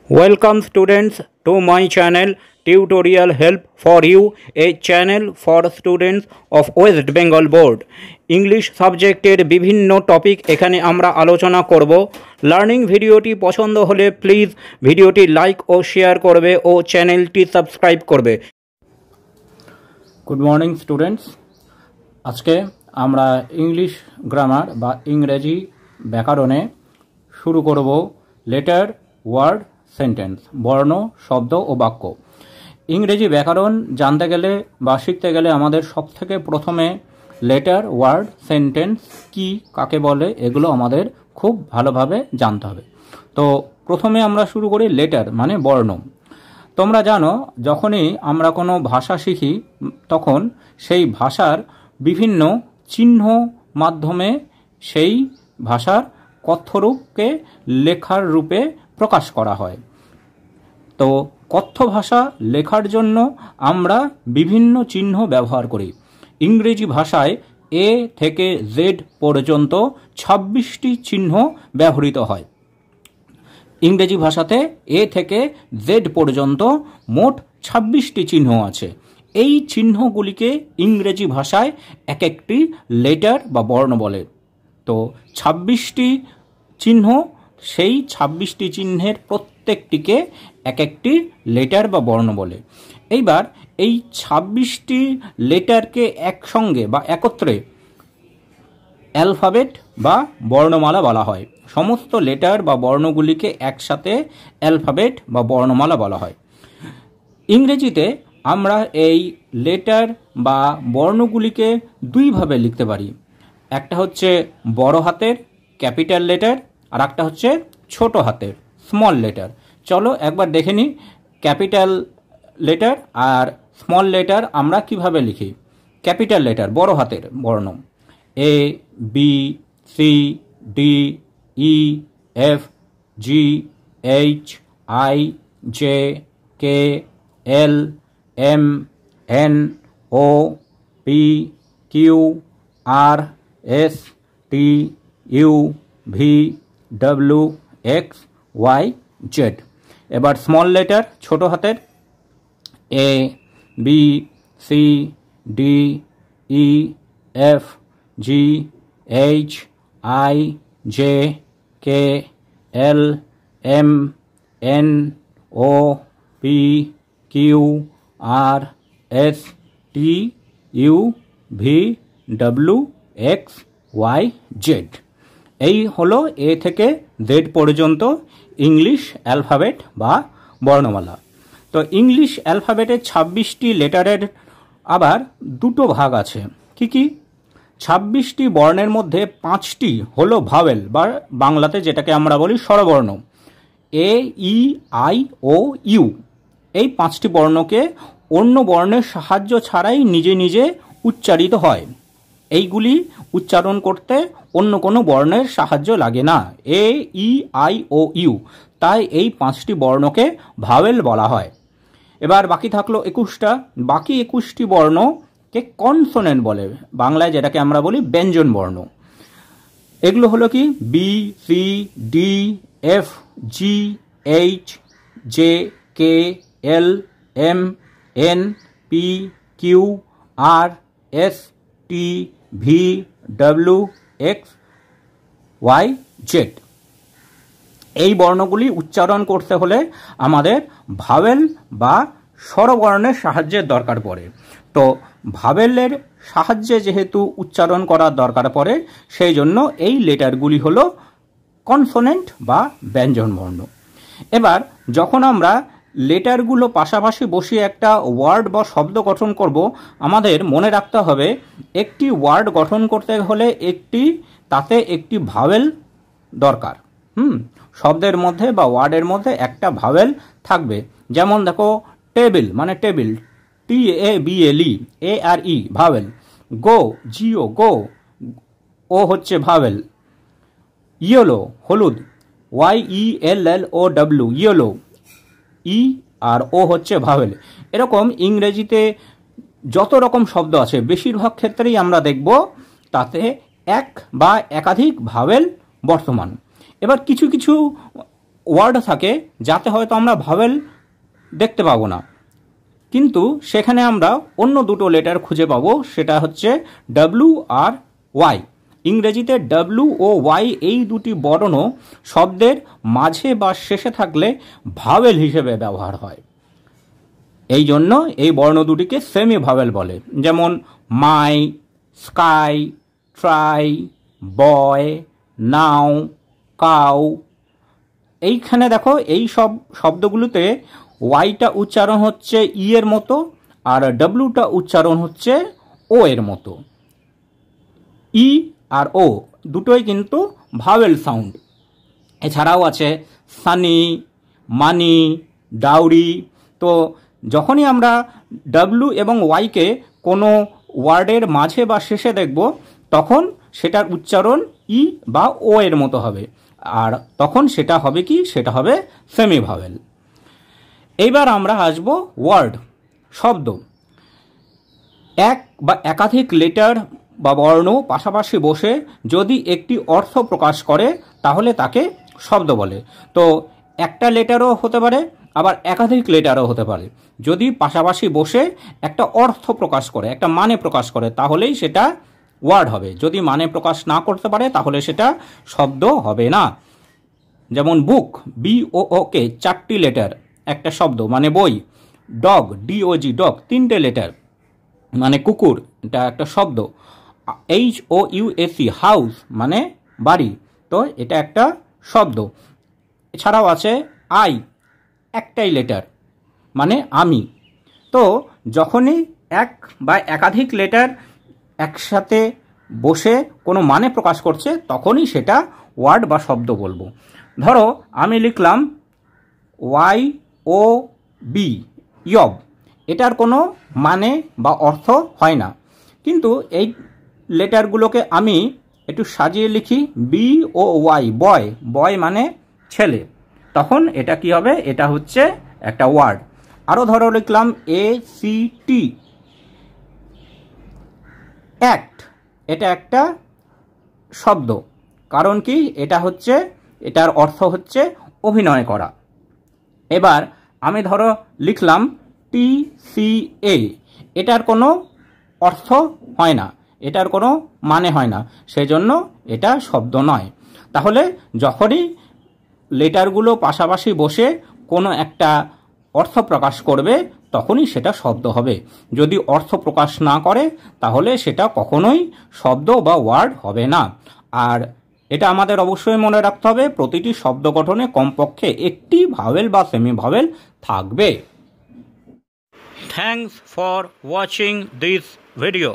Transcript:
Welcome students to my channel Tutorial Help for You, a channel for students of West Bengal Board. English সাবজেক্টের বিভিন্ন topic এখানে আমরা আলোচনা করব। Learning ভিডিওটি পছন্দ হলে প্লিজ ভিডিওটি লাইক ও শেয়ার করবে ও চ্যানেলটি সাবস্ক্রাইব করবে। গুড মর্নিং স্টুডেন্টস, আজকে আমরা ইংলিশ গ্রামার বা ইংরেজি ব্যাকরণে শুরু করব লেটার, ওয়ার্ড, সেন্টেন্স, বর্ণ, শব্দ ও বাক্য। ইংরেজি ব্যাকরণ জানতে গেলে বা শিখতে গেলে আমাদের সবথেকে প্রথমে লেটার, ওয়ার্ড, সেন্টেন্স কি, কাকে বলে, এগুলো আমাদের খুব ভালোভাবে জানতে হবে। তো প্রথমে আমরা শুরু করি লেটার মানে বর্ণ। তোমরা জানো, যখনই আমরা কোনো ভাষা শিখি তখন সেই ভাষার বিভিন্ন চিহ্ন মাধ্যমে সেই ভাষার কথ্যরূপকে লেখার রূপে প্রকাশ করা হয়। তো কথ্য ভাষা লেখার জন্য আমরা বিভিন্ন চিহ্ন ব্যবহার করি। ইংরেজি ভাষায় এ থেকে জেড পর্যন্ত ২৬টি চিহ্ন ব্যবহৃত হয়। ইংরেজি ভাষাতে এ থেকে জেড পর্যন্ত মোট ২৬টি চিহ্ন আছে। এই চিহ্নগুলিকে ইংরেজি ভাষায় এক একটি লেটার বা বর্ণ বলে। তো ২৬টি চিহ্ন, সেই ২৬টি চিহ্নের প্রত্যেকটিকে এক একটি লেটার বা বর্ণ বলে। এইবার এই ২৬টি লেটারকে একসঙ্গে বা একত্রে অ্যালফাবেট বা বর্ণমালা বলা হয়। সমস্ত লেটার বা বর্ণগুলিকে একসাথে অ্যালফাবেট বা বর্ণমালা বলা হয়। ইংরেজিতে আমরা এই লেটার বা বর্ণগুলিকে দুইভাবে লিখতে পারি। একটা হচ্ছে বড় হাতের ক্যাপিটাল লেটার, আর একটা হচ্ছে ছোট হাতের স্মল লেটার। চলো একবার দেখে নিই ক্যাপিটাল লেটার আর স্মল লেটার আমরা কিভাবে লিখি। ক্যাপিটাল লেটার বড় হাতের বর্ণ A, B, C, D, E, F, G, H, I, J, K, L, M, N, O, P, Q, R, S, T, U, V, W, X, Y, Z. এবার small letter ছোট হাতের A, B, C, D, E, F, G, H, I, J, K, L, M, N, O, P, Q, R, S, T, U, V, W, X, Y, Z. এই হলো এ থেকে Z পর্যন্ত English alphabet বা বর্ণমালা। তো English অ্যালফাবেটের ২৬টি লেটারের আবার দুটো ভাগ আছে। কি কি? ২৬টি বর্ণের মধ্যে ৫টি হলো ভাওয়েল বা বাংলাতে যেটাকে আমরা বলি স্বরবর্ণ, এ, ই, আই, ও, ইউ। এই ৫টি বর্ণকে অন্য বর্ণের সাহায্য ছাড়াই নিজে নিজে উচ্চারিত হয়। এইগুলি উচ্চারণ করতে অন্য কোনো বর্ণের সাহায্য লাগে না, এ, ই, আই, ও, ইউ। তাই এই ৫টি বর্ণকে ভাওয়েল বলা হয়। এবার বাকি থাকলো ২১টা। বাকি ২১টি বর্ণকে কনসোনেন্ট বলে, বাংলায় যেটাকে আমরা বলি ব্যঞ্জন বর্ণ। এগুলো হলো কি? B, C, D, F, G, H, J, K, L, M, N, P, Q, R, S, T, V, W, X, Y, Z. এই বর্ণগুলি উচ্চারণ করতে হলে আমাদের ভাওয়েল বা স্বরবর্ণের সাহায্যের দরকার পড়ে। তো ভাওয়েলের সাহায্যে যেহেতু উচ্চারণ করার দরকার পড়ে, সেই জন্য এই লেটারগুলি হলো কনসোনেন্ট বা ব্যঞ্জন বর্ণ। এবার যখন আমরা লেটারগুলো পাশাপাশি বসিয়ে একটা ওয়ার্ড বা শব্দ গঠন করব, আমাদের মনে রাখতে হবে একটি ওয়ার্ড গঠন করতে হলে তাতে একটি ভাওয়েল দরকার। শব্দের মধ্যে বা ওয়ার্ডের মধ্যে একটা ভাওয়েল থাকবে। যেমন দেখো, টেবিল মানে table, T A B L E, A R E vowel. গো, জিও গো, ও হচ্ছে ভাওয়েল। ইয়েলো হলুদ, ওয়াই ই এল এল ও ডব্লিউ ইয়েলো, ই আর ও হচ্ছে ভাওয়েল। এরকম ইংরেজিতে যত রকম শব্দ আছে বেশিরভাগ ক্ষেত্রেই আমরা দেখব তাতে এক বা একাধিক ভাওয়েল বর্তমান। এবার কিছু কিছু ওয়ার্ড থাকে যাতে হয়তো আমরা ভাওয়েল দেখতে পাবো না, কিন্তু সেখানে আমরা অন্য দুটো লেটার খুঁজে পাবো, সেটা হচ্ছে ডাব্লিউ আর ওয়াই। ইংরেজিতে ডাব্লিউ ও ওয়াই এই দুটি বর্ণ শব্দের মাঝে বা শেষে থাকলে ভাওয়েল হিসেবে ব্যবহার হয়। এই জন্য এই বর্ণ দুটিকে সেমি ভাওয়েল বলে, যেমন মাই, স্কাই, ট্রাই, বয়, নাও, কাউ। এইখানে দেখো এই সব শব্দগুলোতে ওয়াইটা উচ্চারণ হচ্ছে ই এর মতো, আর ডাব্লিউটা উচ্চারণ হচ্ছে ও এর মতো। ই আর ও দুটোই কিন্তু ভাওয়েল সাউন্ড। এছাড়াও আছে সানি, মানি, ডাউরি। তো যখনই আমরা ডাব্লিউ এবং ওয়াইকে কোনো ওয়ার্ডের মাঝে বা শেষে দেখব, তখন সেটার উচ্চারণ ই বা ও এর মতো হবে, আর তখন সেটা হবে কি, সেটা হবে সেমি ভাওয়েল। এইবার আমরা আসবো ওয়ার্ড, শব্দ। এক বা একাধিক লেটার বা বর্ণ পাশাপাশি বসে যদি একটি অর্থ প্রকাশ করে তাহলে তাকে শব্দ বলে। তো একটা লেটারও হতে পারে, আবার একাধিক লেটারও হতে পারে। যদি পাশাপাশি বসে একটা অর্থ প্রকাশ করে, একটা মানে প্রকাশ করে, তাহলেই সেটা ওয়ার্ড হবে। যদি মানে প্রকাশ না করতে পারে তাহলে সেটা শব্দ হবে না। যেমন বুক, BOOK, 4টি লেটার, একটা শব্দ মানে বই। ডগ, DOG, ডগ, 3টে লেটার মানে কুকুর, এটা একটা শব্দ। HOUSE, হাউস মানে বাড়ি, তো এটা একটা শব্দ। এছাড়াও আছে আই, একটাই লেটার মানে আমি। তো যখনই এক বা একাধিক লেটার একসাথে বসে কোনো মানে প্রকাশ করছে, তখনই সেটা ওয়ার্ড বা শব্দ বলবো। ধরো আমি লিখলাম YOB, ইয়ব। এটার কোনো মানে বা অর্থ হয় না, কিন্তু এই লেটারগুলোকে আমি একটু সাজিয়ে লিখি BOY, বয়, বয় মানে ছেলে, তখন এটা কি হবে, এটা হচ্ছে একটা ওয়ার্ড। আরও ধরো লিখলাম ACT, অ্যাক্ট। এটা একটা শব্দ, কারণ কি, এটা হচ্ছে, এটার অর্থ হচ্ছে অভিনয় করা। এবার আমি ধরো লিখলাম TCA, এটার কোনো অর্থ হয় না, এটার কোনো মানে হয় না, সেজন্য এটা শব্দ নয়। তাহলে যখনই লেটারগুলো পাশাপাশি বসে কোনো একটা অর্থ প্রকাশ করবে, তখনই সেটা শব্দ হবে। যদি অর্থ প্রকাশ না করে তাহলে সেটা কখনোই শব্দ বা ওয়ার্ড হবে না। আর এটা আমাদের অবশ্যই মনে রাখতে হবে, প্রতিটি শব্দ গঠনে কমপক্ষে একটি ভাওয়েল বা সেমি ভাওয়েল থাকবে। Thanks for watching this video.